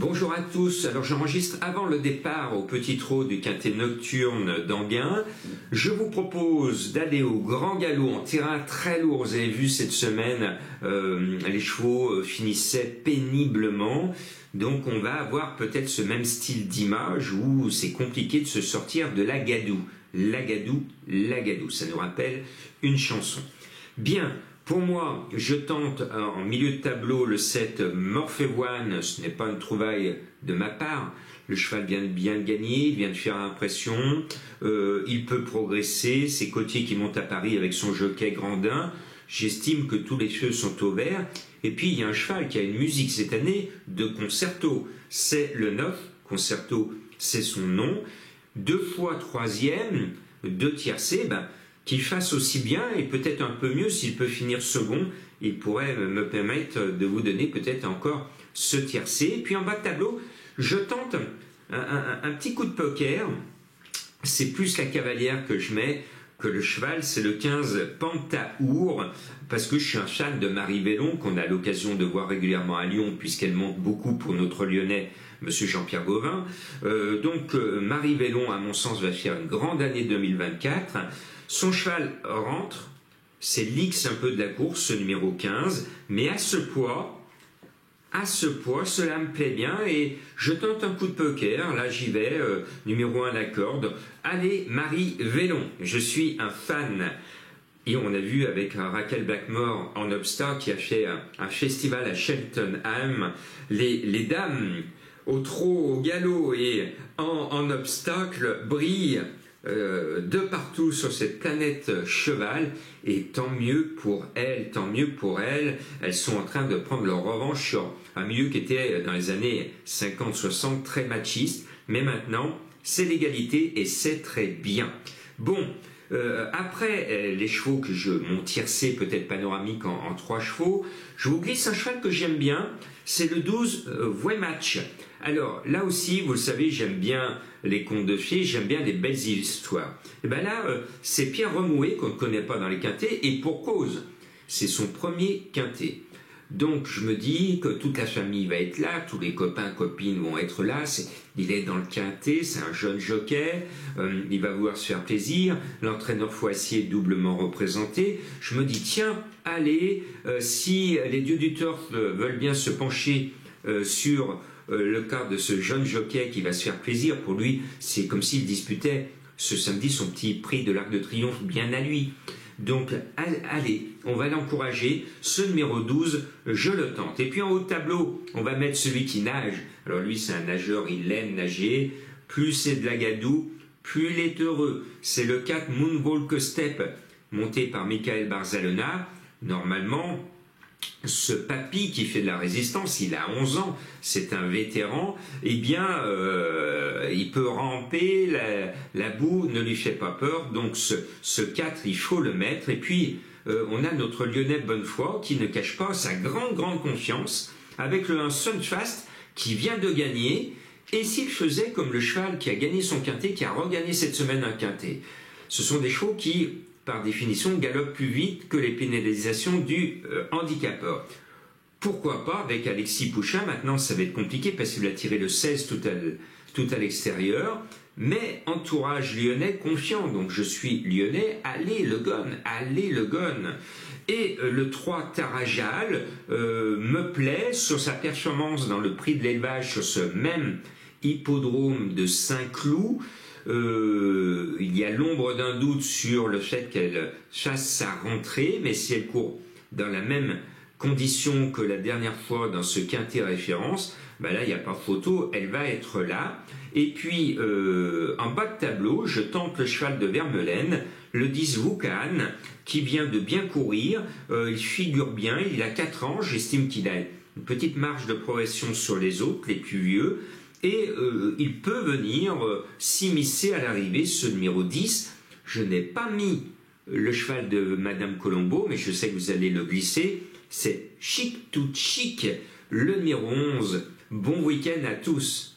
Bonjour à tous, alors j'enregistre avant le départ au petit trot du quintet nocturne d'Anguin. Je vous propose d'aller au grand galop en terrain très lourd. Vous avez vu cette semaine, les chevaux finissaient péniblement. Donc on va avoir peut-être ce même style d'image où c'est compliqué de se sortir de la gadoue. La gadoue, la gadoue, ça nous rappelle une chanson. Bien. Pour moi, je tente en milieu de tableau le 7 Morphevoine, ce n'est pas une trouvaille de ma part. Le cheval vient de bien gagner, il vient de faire impression, il peut progresser, c'est Côtier qui monte à Paris avec son jockey Grandin. J'estime que tous les feux sont au vert. Et puis il y a un cheval qui a une musique cette année de concerto, c'est le 9, concerto c'est son nom, 2 fois 3e, 2 tiercés, qu'il fasse aussi bien et peut-être un peu mieux s'il peut finir second, il pourrait me permettre de vous donner peut-être encore ce tiercé. Et puis en bas de tableau, je tente un petit coup de poker, c'est plus la cavalière que je mets que le cheval, c'est le 15 Pantaour, parce que je suis un fan de Marie Vellon, qu'on a l'occasion de voir régulièrement à Lyon, puisqu'elle monte beaucoup pour notre Lyonnais, Monsieur Jean-Pierre Gauvin. Marie Vellon, à mon sens, va faire une grande année 2024. Son cheval rentre, c'est l'X un peu de la course, ce numéro 15, mais à ce poids, cela me plaît bien et je tente un coup de poker, là j'y vais, numéro 1 la corde. Allez, Marie Vellon, je suis un fan. Et on a vu avec Raquel Blackmore en Upstar qui a fait un festival à Cheltenham, les dames au trot, au galop et en obstacle brillent de partout sur cette planète cheval, et tant mieux pour elles, elles sont en train de prendre leur revanche sur un milieu qui était dans les années 50-60 très machiste, mais maintenant c'est l'égalité et c'est très bien. Bon, après les chevaux que mon tiercé peut-être panoramique en 3 chevaux, je vous glisse un cheval que j'aime bien, c'est le 12 Voimatch. Alors là aussi, vous le savez, j'aime bien les contes de fées, j'aime bien les belles histoires. Et bien là, c'est Pierre Remouet qu'on ne connaît pas dans les quintets, et pour cause, c'est son premier quintet. Donc je me dis que toute la famille va être là, tous les copains, copines vont être là, il est dans le quintet, c'est un jeune jockey, il va vouloir se faire plaisir, l'entraîneur Foissier est doublement représenté. Je me dis, tiens, allez, si les dieux du turf veulent bien se pencher sur le cas de ce jeune jockey qui va se faire plaisir, pour lui, c'est comme s'il disputait ce samedi son petit prix de l'Arc de Triomphe bien à lui. Donc, allez, on va l'encourager. Ce numéro 12, je le tente. Et puis en haut de tableau, on va mettre celui qui nage. Alors lui, c'est un nageur, il aime nager. Plus c'est de la gadoue, plus il est heureux. C'est le 4 Moonwalk Step, monté par Michael Barzalona. Normalement, ce papy qui fait de la résistance, il a 11 ans, c'est un vétéran, eh bien, il peut ramper, la boue ne lui fait pas peur, donc ce 4, il faut le mettre. Et puis, on a notre Lyonnais Bonnefoy qui ne cache pas sa grande confiance, avec le 1 Sunfast qui vient de gagner, et s'il faisait comme le cheval qui a gagné son quintet, qui a regagné cette semaine un quintet. Ce sont des chevaux qui, par définition, galopent plus vite que les pénalisations du handicapeur. Pourquoi pas avec Alexis Pouchin? Maintenant, ça va être compliqué parce qu'il a tiré le 16 tout à l'extérieur. Mais entourage lyonnais confiant, donc je suis lyonnais, allez le gun. Et le 3 Tarajal me plaît sur sa performance dans le prix de l'élevage sur ce même hippodrome de Saint-Cloud. Il y a l'ombre d'un doute sur le fait qu'elle fasse sa rentrée, mais si elle court dans la même condition que la dernière fois dans ce quintet référence, là il n'y a pas photo, elle va être là. Et puis en bas de tableau, je tente le cheval de Vermeulen, le 10 Wukan, qui vient de bien courir, il figure bien, il a 4 ans, j'estime qu'il a une petite marge de progression sur les autres, les plus vieux, et il peut venir s'immiscer à l'arrivée, ce numéro 10. Je n'ai pas mis le cheval de Madame Colombo, mais je sais que vous allez le glisser, c'est Chic tout chic, le numéro 11. Bon week-end à tous.